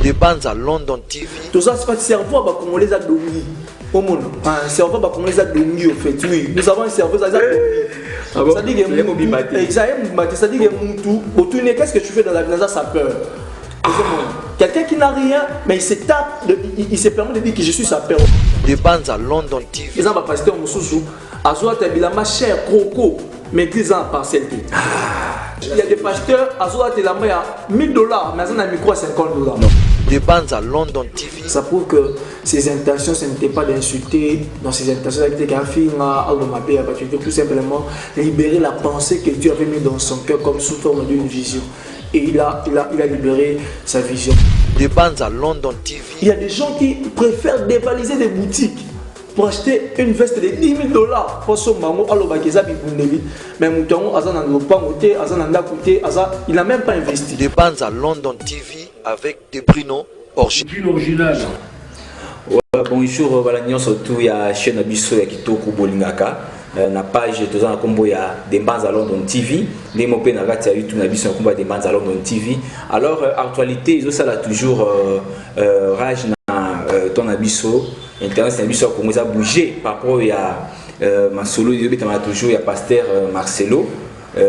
Des bandes à London TV. Tout ça, c'est pas cerveau, comme on les a donné. Un cerveau, comme on les a donné, en fait. Oui, nous avons un cerveau, ça a donné. Ça dit qu'il y a un moutou. Ça dit qu'il y a un moutou. Qu'est-ce que tu fais dans la NASA, ça peur. Quelqu'un qui n'a rien, mais il se tape, il se permet de dire que je suis sa peur. Des bandes à London TV. Ils ont pas pasteur Moussou. Azoua Tabilama cher, croco, mais qu'ils ont parcelle. Il y a des pasteurs, Azoua Tabilama, il y a $1000, mais ils ont un micro à $50. Des bandes à London TV. Ça prouve que ses intentions, ce n'était pas d'insulter. Dans ses intentions, c'était tout simplement libérer la pensée que Dieu avait mis dans son cœur comme sous forme d'une vision. Et il a libéré sa vision. Des bandes à London TV. Il y a des gens qui préfèrent dévaliser des boutiques pour acheter une veste de $10 000 pour son maman. Mais il n'a même pas investi. Des bandes à London TV avec des Bruno original. Bonjour, voilà, surtout il y a chaîne Abisso qui toku bolingaka. Na page de la combo il y a des bandes à London TV. Les mots na gati à YouTube na Abisso combo des bandes à London TV. Alors actualité ils ont ça là toujours rage na ton Abisso. Internet Abisso comme ça bougé par rapport il y a ma solo il y a toujours il y a pasteur Marcelo.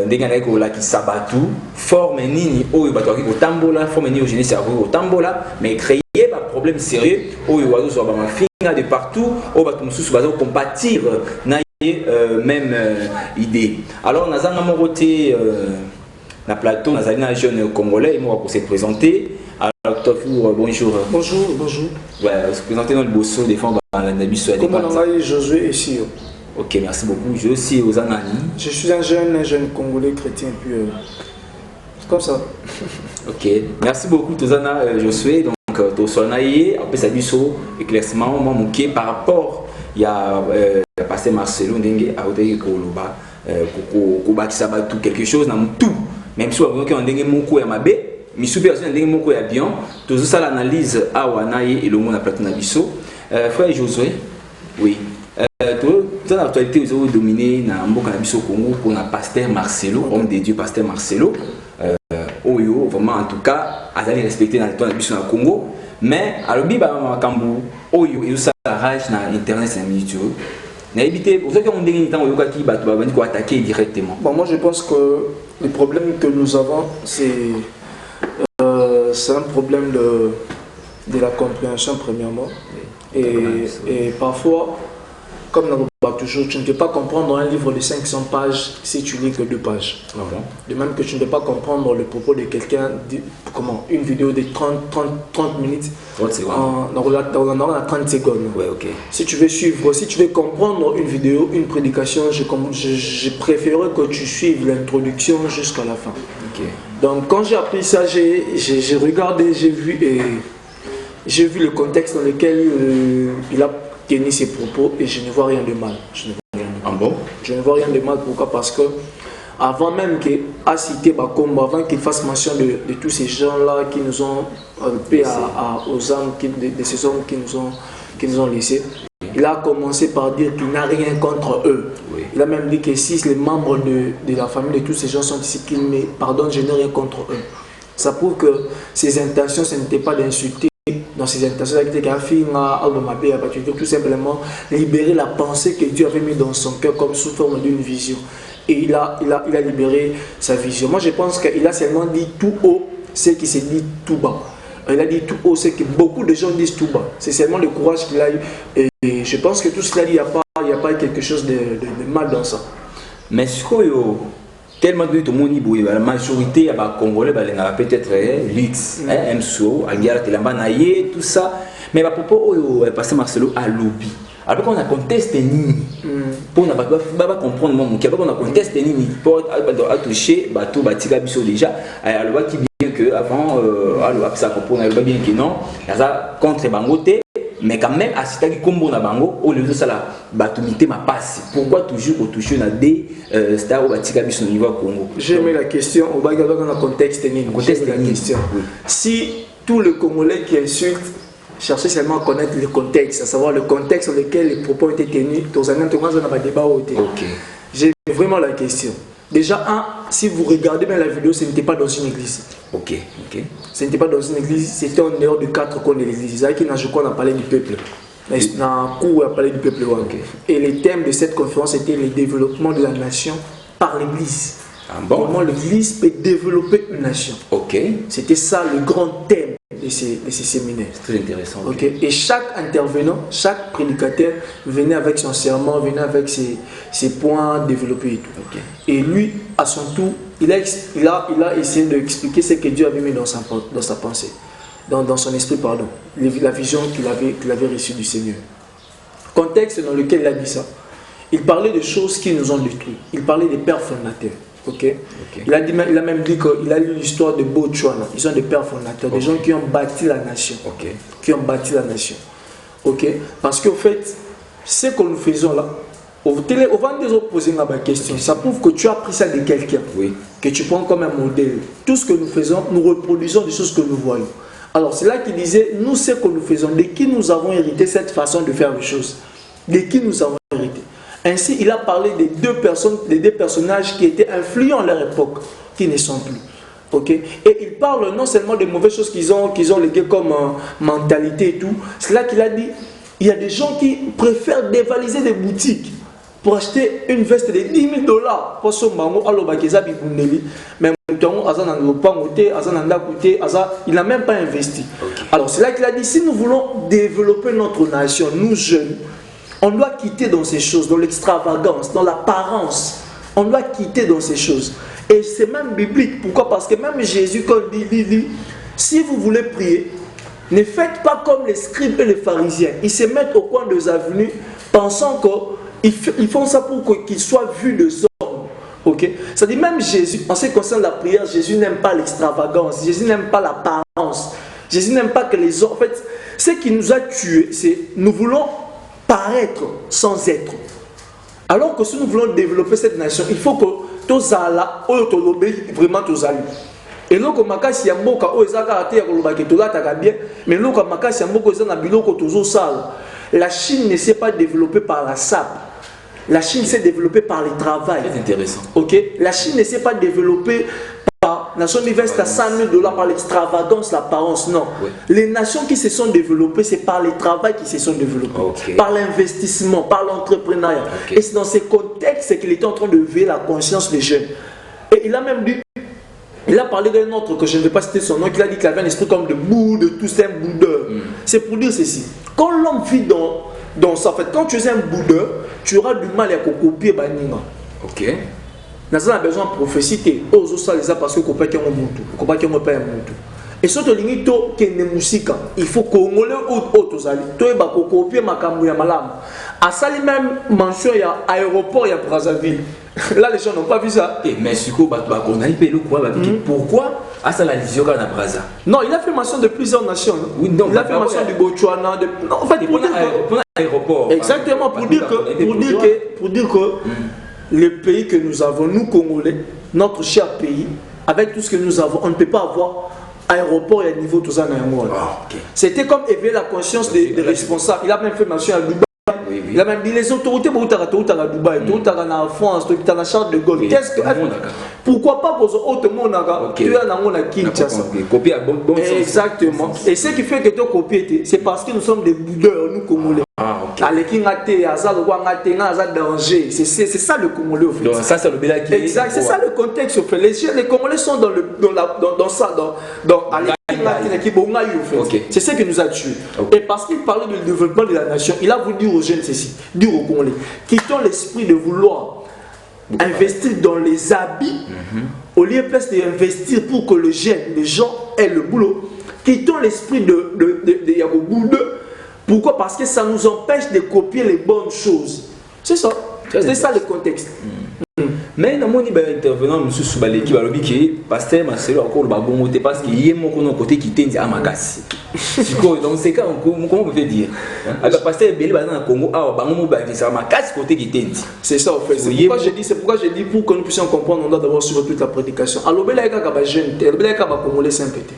Ndenge ko qui sabatu forme nini oyo bato ki kotambola forme nini au jeunesse ya ko tambola mais créer un problème sérieux oyo wazo so ba mafinga de partout o bato mususu bazo compatir na même idée. Alors nazanga mon côté na plateau nazali na jeune congolais moi pour se présenter. Alors bonjour. Bonjour. Ouais, se présenter dans le bosso défendre la Nabiso. Comment on a Josué ici? Ok, merci beaucoup. Je suis aux Anani. Je suis un jeune Congolais chrétien, puis comme ça. Ok, merci beaucoup Tozana Josué. Donc Tosonaye, après ça dit éclaircissement, moi moqué par rapport il y a passé Marcelo Ndenge à Odege Koloba, Koba qui s'abat tout quelque chose dans tout. Même si on a un Ndenge Moko et Mabe, mais si personne Ndenge Moko et bien, tout ça l'analyse à Wanaye et le monde à Platon Abisso. Frère Josué, oui. Dans l'actualité, vous avez dominé dans Mboka Nabiso Congo pour un pasteur Marcelo, homme de Dieu, pasteur Marcelo. Oyo, vraiment en tout cas, à aller respecter dans le temps Nabiso Congo. Mais à l'Obiba Kambu, Oyo, et ça rage dans Internet, c'est un minute. N'habitez, vous savez qu'on dit qu'il faut attaquer directement. Bon, moi je pense que le problème que nous avons, c'est un problème de la compréhension, premièrement. Et parfois, comme toujours, tu ne peux pas comprendre un livre de 500 pages si tu lis que 2 pages. De même que tu ne peux pas comprendre le propos de quelqu'un, une vidéo de 30 minutes, 30 secondes. On a 30 secondes. Ouais, okay. Si tu veux suivre, si tu veux comprendre une vidéo, une prédication, je préférerais que tu suives l'introduction jusqu'à la fin. Okay. Donc quand j'ai appris ça, j'ai regardé, j'ai vu le contexte dans lequel il a tenu ses propos et je ne vois rien de mal. Ah bon? Je ne vois rien de mal. Pourquoi? Parce que avant même qu'il a cité Bakombo, avant qu'il fasse mention de tous ces gens-là qui nous ont paix aux âmes de ces hommes qui nous ont laissés, il a commencé par dire qu'il n'a rien contre eux. Oui. Il a même dit que si les membres de la famille de tous ces gens sont ici, qu'il me pardonne, je n'ai rien contre eux. Ça prouve que ses intentions, ce n'était pas d'insulter. Dans ses intentions, tout simplement libérer la pensée que Dieu avait mis dans son cœur comme sous forme d'une vision. Et il a libéré sa vision. Moi, je pense qu'il a seulement dit tout haut ce qui s'est dit tout bas. Il a dit tout haut ce que beaucoup de gens disent tout bas. C'est seulement le courage qu'il a eu. Et je pense que tout cela, il n'y a pas quelque chose de mal dans ça. Mais ce que tellement de tout le monde, la majorité des Congolais, peut-être Lix, MSO, Algara, Telambanaye, tout ça. Mais à propos de pasteur Marcelo à lobby. Alors qu'on a contesté Nini. Pour ne pas comprendre mon cas, on a contesté Nini. Pour toucher, bateau, batika biso déjà. Alors qui bien que avant, alors ça comprend bien que non, ça contre Bangote. Mais quand même, à ce combo na bango, au lieu de ça, la batumité m'a passé. Pourquoi toujours toucher na des stars au batika biso au niveau Congo? J'ai aimé la question. On va regarder dans le contexte. Si tout le Congolais qui insulte cherchait seulement à connaître le contexte, à savoir le contexte dans lequel les propos ont été tenus, dans un débat. J'ai vraiment la question. Déjà, si vous regardez bien la vidéo, ce n'était pas dans une église. Ok. Ce n'était pas dans une église, c'était en dehors de 4 coins de l'église. Je crois qu'on a parlé du peuple. Dans un cours, on a parlé du peuple. Ok. Et le thème de cette conférence était le développement de la nation par l'église. Ah bon? Comment l'église peut développer une nation. Ok. C'était ça le grand thème de ces séminaires. C'est très intéressant. Ok. Et chaque intervenant, chaque prédicateur venait avec son serment, venait avec ses points développés et tout. Ok. Et lui, à son tour, il a essayé d'expliquer ce que Dieu avait mis dans sa pensée, dans son esprit, pardon, la vision qu'il avait reçue du Seigneur. Contexte dans lequel il a dit ça. Il parlait de choses qui nous ont détruits. Il parlait des pères fondateurs. Okay. Il a même dit qu'il a lu l'histoire de Botswana. Ils sont des pères fondateurs, des gens qui ont bâti la nation. Qui ont bâti la nation. Parce qu'au fait, ce que nous faisons là, au vent des autres poser ma question, ça prouve que tu as pris ça de quelqu'un, que tu prends comme un modèle. Tout ce que nous faisons, nous reproduisons des choses que nous voyons. Alors c'est là qu'il disait, nous ce que nous faisons, de qui nous avons hérité cette façon de faire les choses, de qui nous avons hérité. Ainsi, il a parlé des deux personnages qui étaient influents à leur époque, qui ne sont plus. Et il parle non seulement des mauvaises choses qu'ils ont léguées comme mentalité et tout. C'est là qu'il a dit, il y a des gens qui préfèrent dévaliser des boutiques pour acheter une veste de 10 000 $. Pour son mango, mais il n'a même pas investi. Alors c'est là qu'il a dit, si nous voulons développer notre nation, nous jeunes, on doit quitter dans ces choses, dans l'extravagance, dans l'apparence. On doit quitter dans ces choses. Et c'est même biblique. Pourquoi? Parce que même Jésus, quand il dit, si vous voulez prier, ne faites pas comme les scribes et les pharisiens. Ils se mettent au coin des avenues, pensant qu'ils font ça pour qu'ils soient vus des hommes. C'est-à-dire même Jésus, en ce qui concerne la prière, Jésus n'aime pas l'extravagance. Jésus n'aime pas l'apparence. Jésus n'aime pas que les hommes... En fait, ce qui nous a tués, c'est nous voulons paraître sans être. Alors que si nous voulons développer cette nation, il faut que tous là, vraiment tous allés. Et là, comme makasi ya mboka o ezaka ate ya koloba ke tolata bien, mais là comme makasi ya mboka ezana biloko tozo sala. La Chine ne s'est pas développée par la SAP. La Chine s'est développée par le travail. C'est intéressant. La Chine ne s'est pas développée par Nation investe à 100 000 $ par l'extravagance, l'apparence, non. Les nations qui se sont développées, c'est par le travail qui se sont développées, par l'investissement, par l'entrepreneuriat. Et c'est dans ces contextes qu'il était en train de veiller la conscience des jeunes. Et il a même dit, il a parlé d'un autre que je ne vais pas citer son nom, qu'il a dit qu'il avait un esprit comme de boue, de tout, c'est un boudeur. C'est pour dire ceci. Quand l'homme vit dans ça, en fait, quand tu es un boudeur, tu auras du mal à copier Baninga. Nous avons besoin de prophétie. Aux autres, les parce que ne pas un et surtout, il faut que Congolais autres copier Makambu ya Malam. À ça, même mention, il y a aéroport, il y a Brazzaville. Là, les gens n'ont pas vu ça. Mais pourquoi à ça la vision à Brazza? Non, il a fait mention de plusieurs nations. Oui, non, il a fait mention du Botswana. Non, en fait, pour l'aéroport. Exactement, pour dire que le pays que nous avons, nous Congolais, notre cher pays, avec tout ce que nous avons, on ne peut pas avoir aéroport et à niveau tout ça. C'était comme éveiller la conscience des responsables. Il a même fait mention à Dubaï. Il a même dit les autorités pour à Dubaï, en France, en Charles de Gaulle. Pourquoi pas pour autre monde tu es dans la Kinshasa. Exactement. Et ce qui fait que tu as copié, c'est parce que nous sommes des boudeurs, nous Congolais. C'est ça le Congolais au fait. Donc ça c'est le Bélaki. Exact, c'est ça le contexte au fait. Les Congolais sont dans ça, c'est ce qui nous a tués. Et parce qu'il parlait du développement de la nation, il a voulu dire aux jeunes ceci, dire aux Congolais, quittons l'esprit de vouloir investir dans les habits, au lieu presque d'investir pour que les gens aient le boulot. Quittons l'esprit de Yagoboudou. Pourquoi? Parce que ça nous empêche de copier les bonnes choses. C'est ça. C'est ça le contexte. Mais dans mon intervenant, M. Soubaleki, qui pasteur Marcelo encore le bon parce qu'il y a mon côté qui tient à Magassi. Donc c'est comment on peut dire? Alors pasteur Beli dans le Congo, c'est Magassi côté qui tient. C'est ça en fait. C'est pourquoi j'ai dit pour que nous puissions comprendre, on doit d'abord suivre toute la prédication. Alors Beli a jeune, Beli a Congolais Saint-Pété.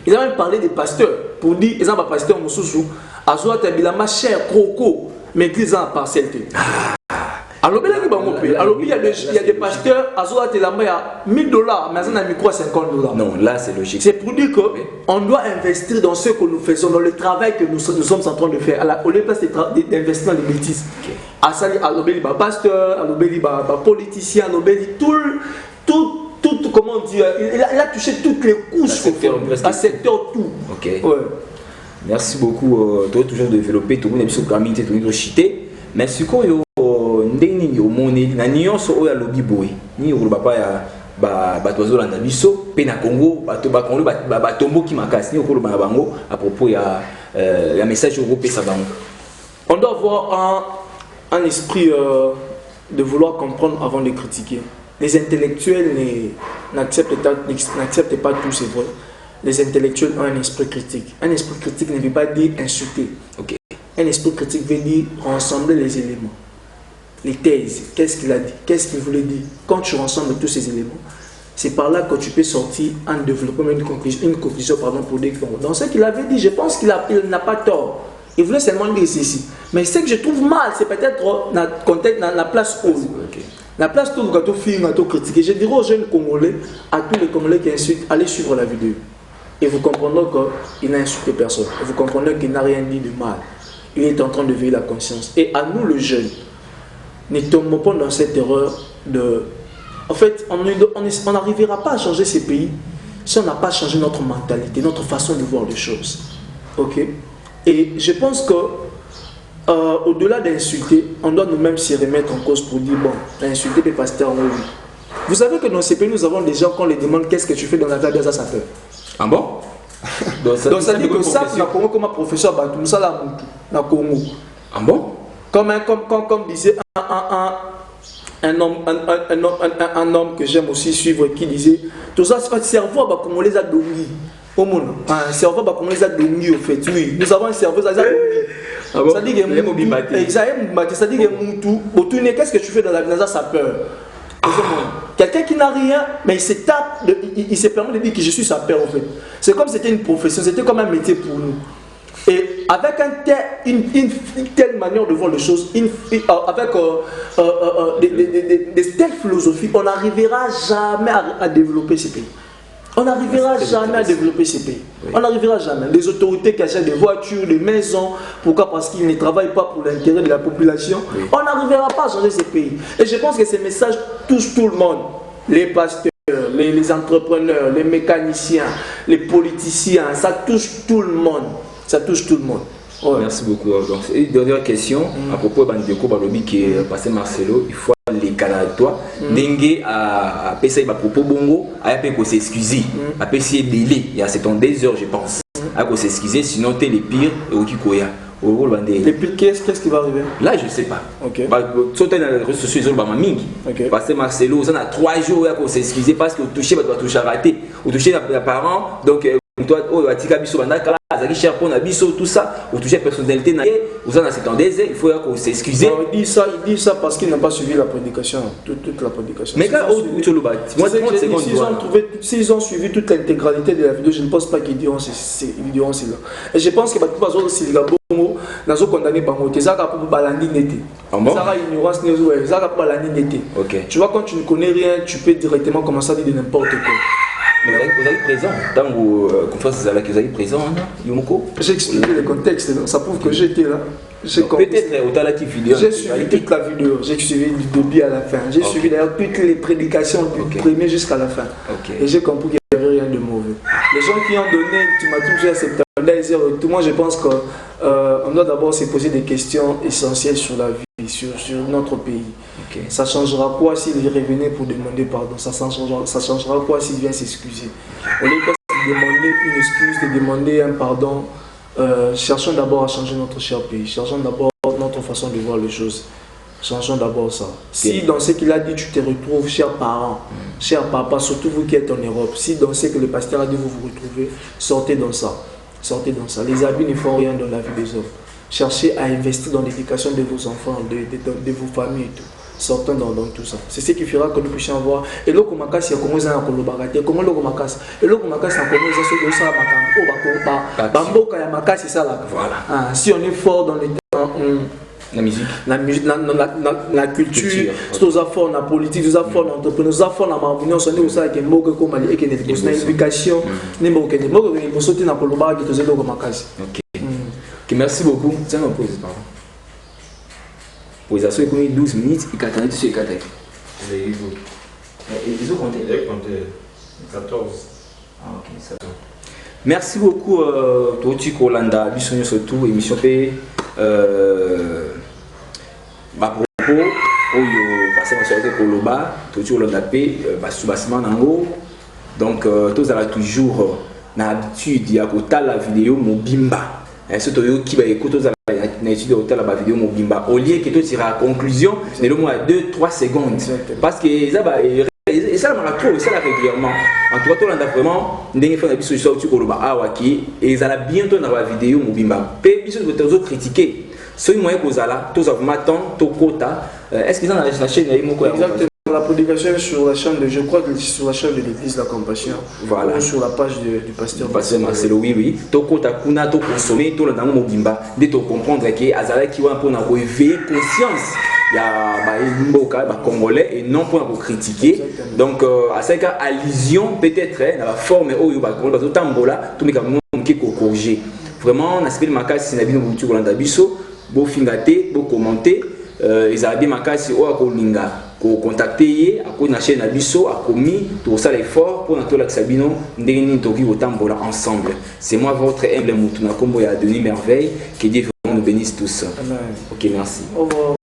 Il a même parlé des pasteurs pour dire, ils ont un pasteur Moussou, Azoua Tabila, ma chère Croco, mais qu'ils ont en partialité. Alors, il y a des pasteurs, il y a $1000, mais il y a un micro à $50. Non, là c'est logique. C'est pour dire qu'on doit investir dans ce que nous faisons, dans le travail que nous sommes en train de faire. Au lieu d'investir dans les bêtises. Alors, il y a pasteur, il y a politicien, tout, comment dire, il a touché toutes les couches. À secteur tout. Ok. Ouais. Merci beaucoup. Tu as toujours développé, tu as toujours comité, tu as chité. Mais ce qu'on ndenge omoni na nyonso oyo alobi boy ni oloba pa ya bato bazolanda biso pe na Congo bato bakongo batomboki makasi ni okoloba na bango à propos ya message européen bango. On doit avoir un esprit de vouloir comprendre avant de critiquer. Les intellectuels n'acceptent pas tout, c'est vrai. Les intellectuels ont un esprit critique. Un esprit critique ne veut pas dire insulter. Okay. Un esprit critique veut dire rassembler les éléments. Les thèses, qu'est-ce qu'il a dit, qu'est-ce qu'il voulait dire. Quand tu rassembles tous ces éléments, c'est par là que tu peux sortir en développant une conclusion pour dire que dans ce qu'il avait dit, je pense qu'il n'a pas tort. Il voulait seulement dire ceci. Mais ce que je trouve mal, c'est peut-être dans la place haute. Okay. La place où le film a critiqué. Je dirais aux jeunes Congolais, à tous les Congolais qui insultent, allez suivre la vidéo. Et vous comprendrez qu'il n'a insulté personne. Et vous comprendrez qu'il n'a rien dit de mal. Il est en train de veiller la conscience. Et à nous, les jeunes, ne tombons pas dans cette erreur de... En fait, on n'arrivera pas à changer ces pays si on n'a pas changé notre mentalité, notre façon de voir les choses. Ok? Et je pense que au-delà d'insulter, on doit nous-mêmes s'y remettre en cause pour dire, bon, insulter les pasteurs, oui. Vous savez que dans ces pays, nous avons des gens qu'on les demande qu'est-ce que tu fais dans la vie, ça peur. Ah bon? Donc ça dit que ça, on a Congo comme un professeur, ça là, na Congo. Ah bon? Comme disait un homme que j'aime aussi suivre qui disait tout ça c'est pas cerveau bah comme on les a donné au monde un cerveau bah comme on les a donné au fait oui nous avons un cerveau ça dit que ça dit que tout qu'est-ce que tu fais dans la vie ça peur quelqu'un qui n'a rien mais il se tape il se permet de dire que je suis sa peur en fait c'est comme c'était une profession c'était comme un métier pour nous. Et avec une telle manière de voir les choses, avec des telles philosophies, on n'arrivera jamais à développer ces pays. On n'arrivera jamais à développer ces pays. Oui. On n'arrivera jamais. Les autorités qui achètent des voitures, des maisons, pourquoi? Parce qu'ils ne travaillent pas pour l'intérêt de la population. Oui. On n'arrivera pas à changer ces pays. Et je pense que ces messages touchent tout le monde. Les pasteurs, les entrepreneurs, les mécaniciens, les politiciens, ça touche tout le monde. Ça touche tout le monde. Ouais. Merci beaucoup. Donc, une dernière question à propos de Bandeko Balobi qui est passé Marcelo. Il faut les canaux de toi. Dengue a passé à propos bongo, a pu s'excuser. A passé délai. Il y a 72 heures, je pense. A pu s'excuser, sinon t'es les pires et au Kikoya. Les pires, qu'est-ce qui va arriver? Là, je ne sais pas. Ok. Sauter dans les réseaux sociaux, ils ont mingi. Passer Marcelo, ça a 3 jours à s'excuser parce que touché, va toucher à rater. Ou toucher les parents. Donc, toi, tout ça, ou toucher la personnalité, vous en avez il faut s'excuser. Il dit ça parce qu'il n'a pas suivi la prédication, toute la prédication. Mais quand s'ils ont suivi toute l'intégralité de la vidéo, je ne pense pas qu'ils diront cela. Et je pense que si la bongo, nous condamné par moi, ça pour balandi n'était. Ça ignorance ça pour balandi n'était. Tu vois, quand tu ne connais rien, tu peux directement commencer à dire de n'importe quoi. Mais vous avez présent, dans vos conférences, vous avez présent, Yomoko? J'ai expliqué le contexte, ça prouve que j'étais là. Peut-être autant la vidéo. J'ai suivi toute la vidéo, j'ai suivi du début à la fin. J'ai suivi d'ailleurs toutes les prédications du premier jusqu'à la fin. Et j'ai compris qu'il n'y avait rien de mauvais. Les gens qui ont donné, tu m'as touché à cette tout moi je pense qu'on doit d'abord se poser des questions essentielles sur la vie, sur notre pays. Ça changera quoi s'il revenait pour demander pardon? Ça changera quoi s'il vient s'excuser? Au lieu de demander une excuse, de demander un pardon, cherchons d'abord à changer notre cher pays. Cherchons d'abord notre façon de voir les choses. Changeons d'abord ça. Si dans ce qu'il a dit, tu te retrouves, chers parents, chers papas, surtout vous qui êtes en Europe, si dans ce que le pasteur a dit, vous vous retrouvez, sortez dans ça. Sortez dans ça. Les habits ne font rien dans la vie des hommes. Cherchez à investir dans l'éducation de vos enfants, de vos familles et tout. Sortons dans tout ça. C'est ce qui fera que nous puissions voir. Et là, comment il y a comment ils ont colobagaté, comment le comment et là, comment il y a comment ils ont ça à Bamboka et Makasi, c'est ça là. Voilà. Si on est fort dans les temps, La musique. La culture, tous à fond la politique, tous à fond l'entrepreneur, tous à fond la marmounion, on est aussi avec un mot comme il y a une éducation, les mots qui sont dans le Koloba qui sont dans le Makasi. Ok, merci beaucoup. Tiens, on pose, pardon. Posation est 12 minutes, il attendait tout ce qu'il attendait. Ils ont compté. 14. Ah, ok, ça va. Merci beaucoup, Toti Kolanda, Bissonio surtout, émission P. Ma propos, oyo, parce que c'est Koloba, Toti Kolanda P, sous-bassement en haut. Donc, tous à toujours l'habitude, il y a la vidéo Mobimba. C'est toi qui va écouter l'étude de la vidéo Mobimba. Au lieu que tu tires à la conclusion, c'est le moins 2-3 secondes. Parce que et ça m'a trop, ça là régulièrement. En tout cas, tout le monde vraiment, des fois, on a vu sur YouTube, et ils allaient bientôt dans la vidéo Mobimba. Puis, ils ont critiqué. Ce moyen que vous avez là, tous vous m'attendent, tout quota. Est-ce qu'ils ont la chaîne Exactement. La prédication sur la chaîne je crois que sur la chaîne de l'église La Compassion. Voilà. Ou sur la page du pasteur. Marcelo, oui. Tout quota, kuna, tout consommer, tout le temps Mobimba. Dès que comprendre que Azala qui va pour réveiller conscience. Il y a des Congolais et non pour critiquer. Donc, à ce cas, allusion peut-être dans la forme où il y a tout le monde qui est corrigé. Vraiment, on a fait le makasi, c'est une vidéo de Bisso, beau fingaté, beau commenté. Ils avaient bien makasi, ou à Kolinga, pour contacter, à la chaîne Bisso, à commis, tout ça l'effort pour notre Sabino, Ndeni Togi au Tambola ensemble. C'est moi votre humble Moutuna Kombo et à Denis Merveille, qui dit vraiment nous bénisse tous. Amen. Ok, merci. Au revoir.